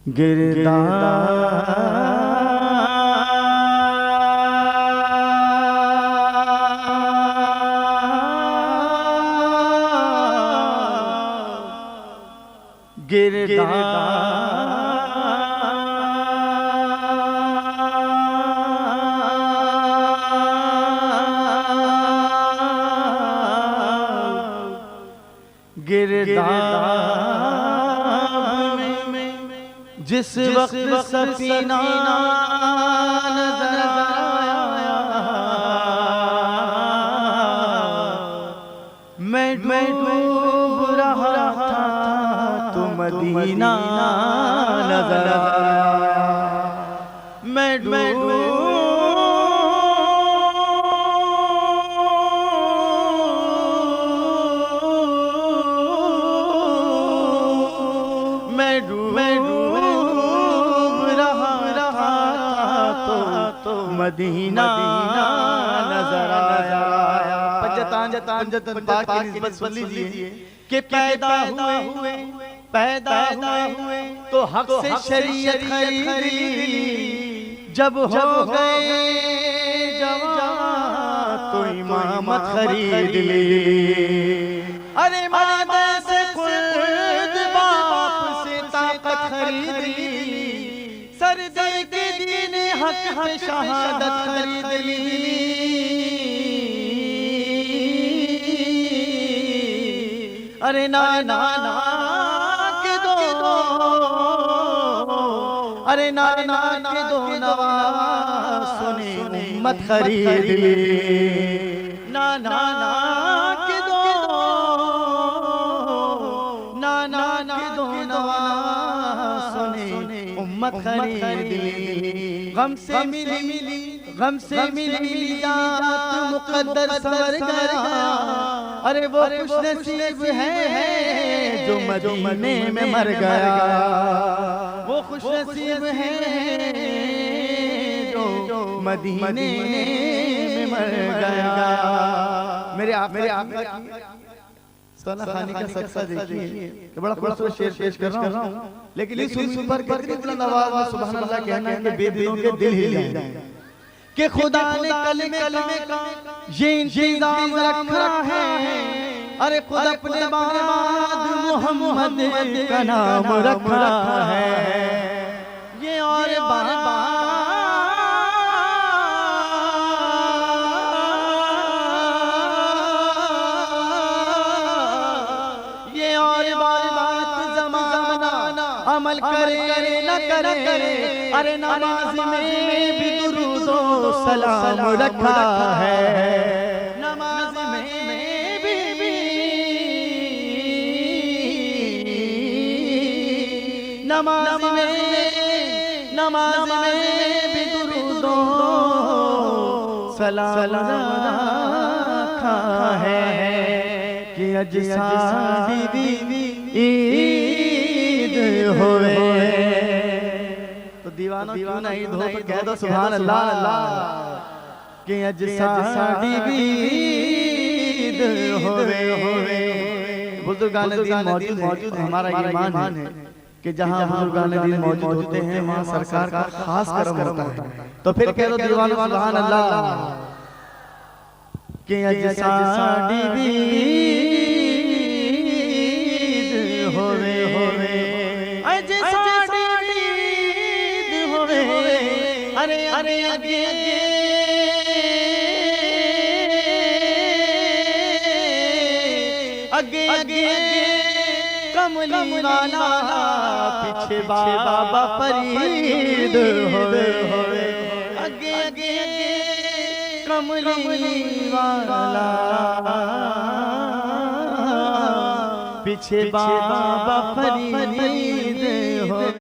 गिरदाब में जिस वक्त सफीना नजर आया, मैं डूब रहा था तो मदीना नजर आया, मैं डूब मदीना नजर आया। पंजतन पाक की निस्बत सुन लीजिए कि पैदा हुए तो हक से शरीयत खरीदी, जब हो गए जवान तो इमामत खरीद ली। अरे मादा से खुद बाप से ताकत खरीदी, सरदे के दीन हक में शहादत खरीद ली। अरे नाना के दो, अरे नाना के दो नवाज सुने उम्मत खरीद ली। नाना के दो, नाना के दो नवाज सुने उम्मत खरीद ली। गम से मिली जात मुकद्दर सवर गया। अरे वो खुश नसीब है जो मदीने में मर गया, वो खुश नसीब है जो मदीने में मर गया। मेरे आप सोना खाने का सदका देखिए कि बड़ा खूबसूरत शेर पेश कर रहा हूँ, लेकिन इस सुन पर कितनी बुलंद आवाज में सुभान अल्लाह कहना है कि बेदिलों के दिल हिल जाएंगे कि खुदा ने कलमे का ये इंतजाम रखा है। अरे खुद अपने बाद मोहम्मद का नाम रखा है। ये और बात ज़माना अमल करे न करे। अरे नमाज में भी दुरूदो सलाम रखा है, नमाज में भी नमाज में भी दुरूदो सलाम रखा है कि अज साडी ईद होवे। तो दीवाना क्यों ना ईद हो तो कह दो सुभान अल्लाह कि अज साडी ईद होवे। बुजुर्गान दीन मौजूद हमारा ईमान है कि जहाँ बुजुर्गान दीन मौजूद होते हैं वहाँ सरकार का खास करम होता है। तो फिर कह दो दीवाना सुभान अल्लाह कि अज साडी ईद होवे, अज साडी ईद होवे। अरे अरे अगे अगे अगे कमली वाला पीछे बाबा फरीद होवे। अगे अगे कमली वाला पीछे बाबा फरीद